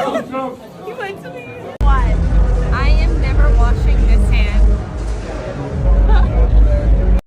You went to me. What? I am never washing this hand.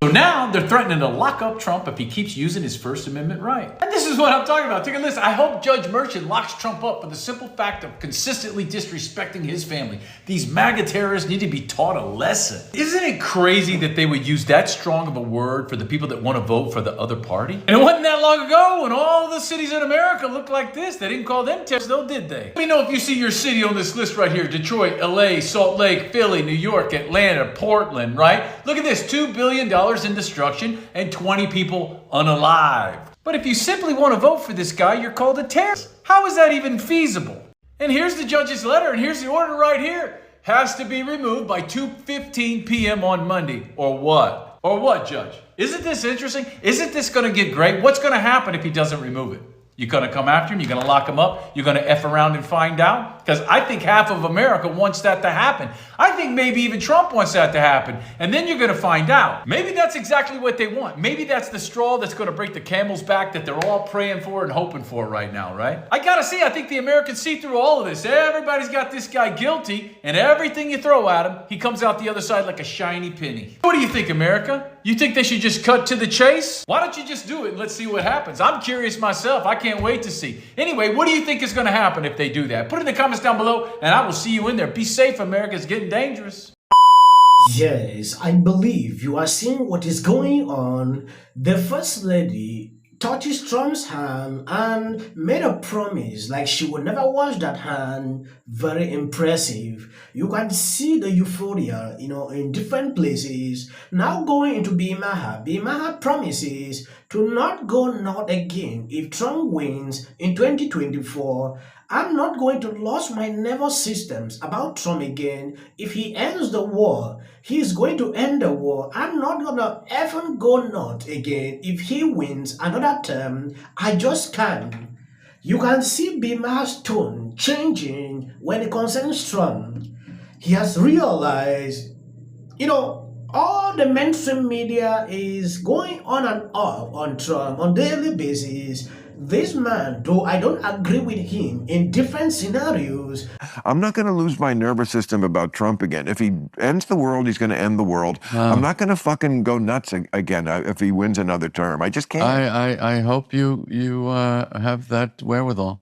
So now they're threatening to lock up Trump if he keeps using his First Amendment right. And this is what I'm talking about. Take a listen. I hope Judge Merchant locks Trump up for the simple fact of consistently disrespecting his family. These MAGA terrorists need to be taught a lesson. Isn't it crazy that they would use that strong of a word for the people that want to vote for the other party? And it wasn't that long ago when all the cities in America looked like this. They didn't call them terrorists, though, did they? Let me know if you see your city on this list right here. Detroit, LA, Salt Lake, Philly, New York, Atlanta, Portland, right? Look at this, $2 billion in destruction and 20 people unalive. But if you simply want to vote for this guy, you're called a terrorist. How is that even feasible? And here's the judge's letter, and here's the order right here. Has to be removed by 2:15 p.m. on Monday. Or what? Or what, Judge? Isn't this interesting? Isn't this going to get great? What's going to happen if he doesn't remove it? You're going to come after him? You're going to lock him up? You're going to F around and find out? Because I think half of America wants that to happen. I think maybe even Trump wants that to happen. And then you're going to find out. Maybe that's exactly what they want. Maybe that's the straw that's going to break the camel's back that they're all praying for and hoping for right now, right? I got to see, I think the Americans see through all of this. Everybody's got this guy guilty, and everything you throw at him, he comes out the other side like a shiny penny. What do you think, America? You think they should just cut to the chase? Why don't you just do it and let's see what happens? I'm curious myself. I can't wait to see. Anyway, what do you think is going to happen if they do that? Put it in the comments down below, and I will see you in there. Be safe, America. It's getting dangerous. Yes, I believe you are seeing what is going on. The First Lady touches Trump's hand and made a promise like she would never wash that hand. Very impressive. You can see the euphoria, in different places. Now going into Maher. Maher promises to not go north again if Trump wins in 2024. I'm not going to lose my nervous systems about Trump again. If he ends the war, he's going to end the war. I'm not gonna ever go north again. If he wins another term, I just can't. You can see Maher's tone changing when it concerns Trump. He has realized, all the mainstream media is going on and off on Trump on a daily basis. This man, though I don't agree with him in different scenarios. I'm not going to lose my nervous system about Trump again. If he ends the world, he's going to end the world. I'm not going to fucking go nuts again if he wins another term. I just can't. I hope you have that wherewithal.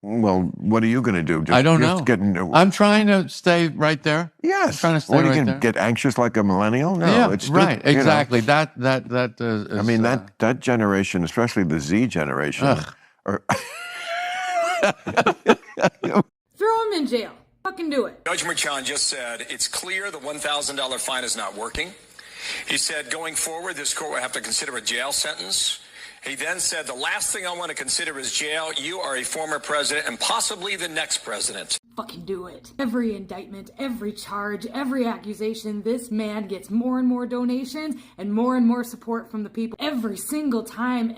Well, what are you going to do? I don't know. I'm trying to stay right there. Yes. I'm trying to stay what, are right you there. Get anxious like a millennial? No, yeah, it's right. Good, exactly. That is, I mean, that generation, especially the Z generation. Throw him in jail. Fucking do it. Judge Merchan just said it's clear the $1,000 fine is not working. He said going forward, this court will have to consider a jail sentence. He then said, the last thing I want to consider is jail. You are a former president and possibly the next president. Fucking do it. Every indictment, every charge, every accusation, this man gets more and more donations and more support from the people. Every single time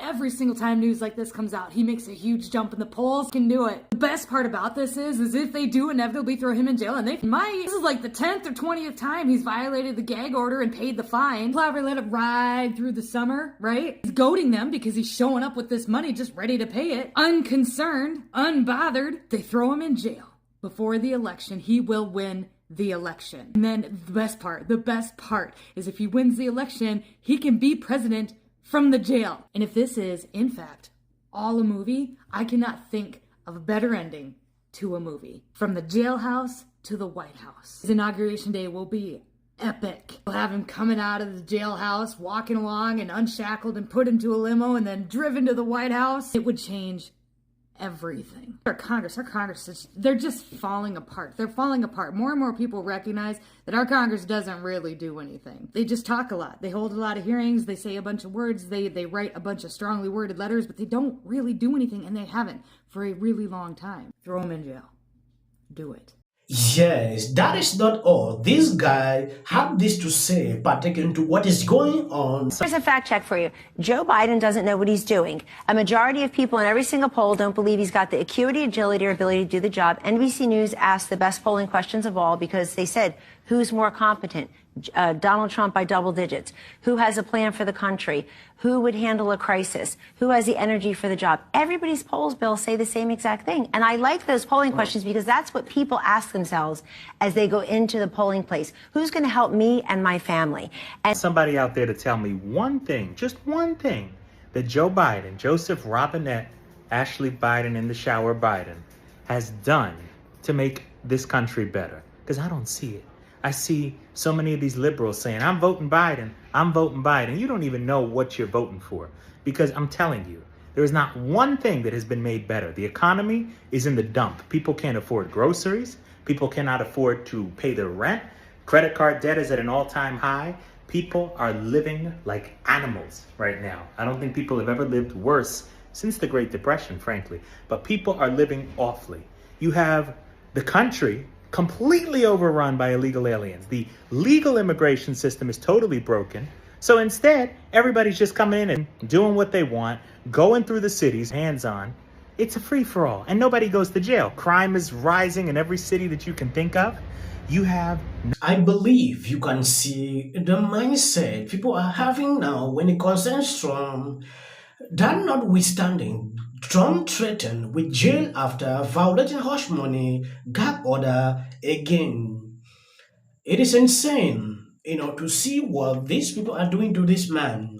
news like this comes out, he makes a huge jump in the polls. Can do it. The best part about this is if they do inevitably throw him in jail, and this is like the 10th or 20th time he's violated the gag order and paid the fine. Probably let it ride through the summer, right? He's goading them because he's showing up with this money just ready to pay it. Unconcerned, unbothered, they throw him in jail. Before the election, he will win the election. And then the best part is if he wins the election, he can be president from the jail. And if this is, in fact, all a movie, I cannot think of a better ending to a movie. From the jailhouse to the White House. His inauguration day will be epic. We'll have him coming out of the jailhouse, walking along and unshackled and put into a limo and then driven to the White House. It would change everything. Our Congress, they're just falling apart. They're falling apart. More and more people recognize that our Congress doesn't really do anything. They just talk a lot. They hold a lot of hearings. They say a bunch of words. They write a bunch of strongly worded letters, but they don't really do anything, and they haven't for a really long time. Throw them in jail. Do it. Yes, that is not all. This guy had this to say, pertaining to what is going on. Here's a fact check for you. Joe Biden doesn't know what he's doing. A majority of people in every single poll don't believe he's got the acuity, agility, or ability to do the job. NBC News asked the best polling questions of all because they said, who's more competent, Donald Trump by double digits? Who has a plan for the country? Who would handle a crisis? Who has the energy for the job? Everybody's polls, Bill, say the same exact thing. And I like those polling questions because that's what people ask themselves as they go into the polling place. Who's going to help me and my family? And somebody out there to tell me one thing, just one thing, that Joe Biden, Joseph Robinette, Ashley Biden in the shower Biden, has done to make this country better. Because I don't see it. I see so many of these liberals saying, I'm voting Biden, I'm voting Biden. You don't even know what you're voting for. Because I'm telling you, there is not one thing that has been made better. The economy is in the dump. People can't afford groceries. People cannot afford to pay their rent. Credit card debt is at an all-time high. People are living like animals right now. I don't think people have ever lived worse since the Great Depression, frankly. But people are living awfully. You have the country completely overrun by illegal aliens. The legal immigration system is totally broken. So instead, everybody's just coming in and doing what they want, going through the cities, hands-on. It's a free-for-all, and nobody goes to jail. Crime is rising in every city that you can think of. You have... I believe you can see the mindset people are having now when it concerns Trump. That notwithstanding, Trump threatened with jail after violating hush money gag order again. It is insane, to see what these people are doing to this man.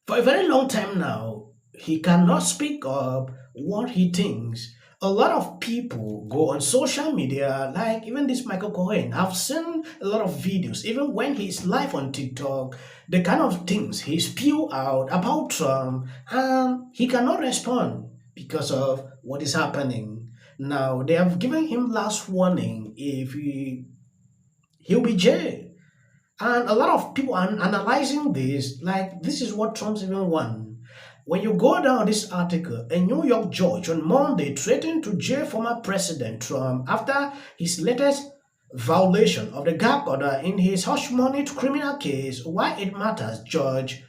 For a very long time now, he cannot speak up what he thinks. A lot of people go on social media, like even this Michael Cohen. I've seen a lot of videos, even when he's live on TikTok, the kind of things he spew out about Trump, and he cannot respond because of what is happening. Now, they have given him last warning if he'll be jailed. And a lot of people are analyzing this, like this is what Trump's even won. When you go down this article, a New York judge on Monday threatened to jail former President Trump after his latest violation of the gag order in his hush money criminal case. Why it matters, Judge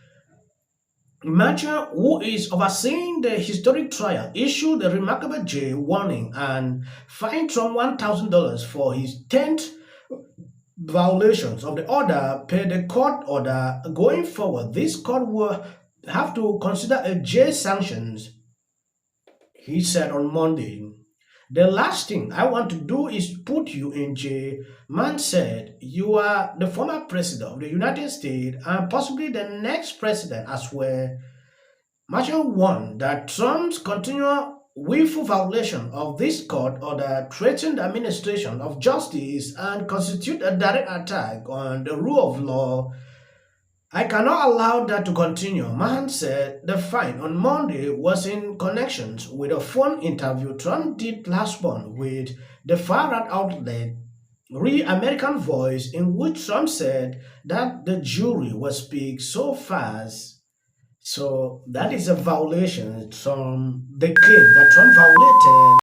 Maher, who is overseeing the historic trial, issued a remarkable jail warning and fined Trump $1,000 for his 10th violations of the order per the court order. Going forward, this court will have to consider a jail sanctions, he said on Monday. The last thing I want to do is put you in jail. Man said, you are the former president of the United States and possibly the next president as well. Maher warned that Trump's continual willful violation of this court order threatened the administration of justice and constitute a direct attack on the rule of law. I cannot allow that to continue, Maher said. The fine on Monday was in connection with a phone interview Trump did last month with the far-right outlet Real American Voice, in which Trump said that the jury will speak so fast. So that is a violation from the claim that Trump violated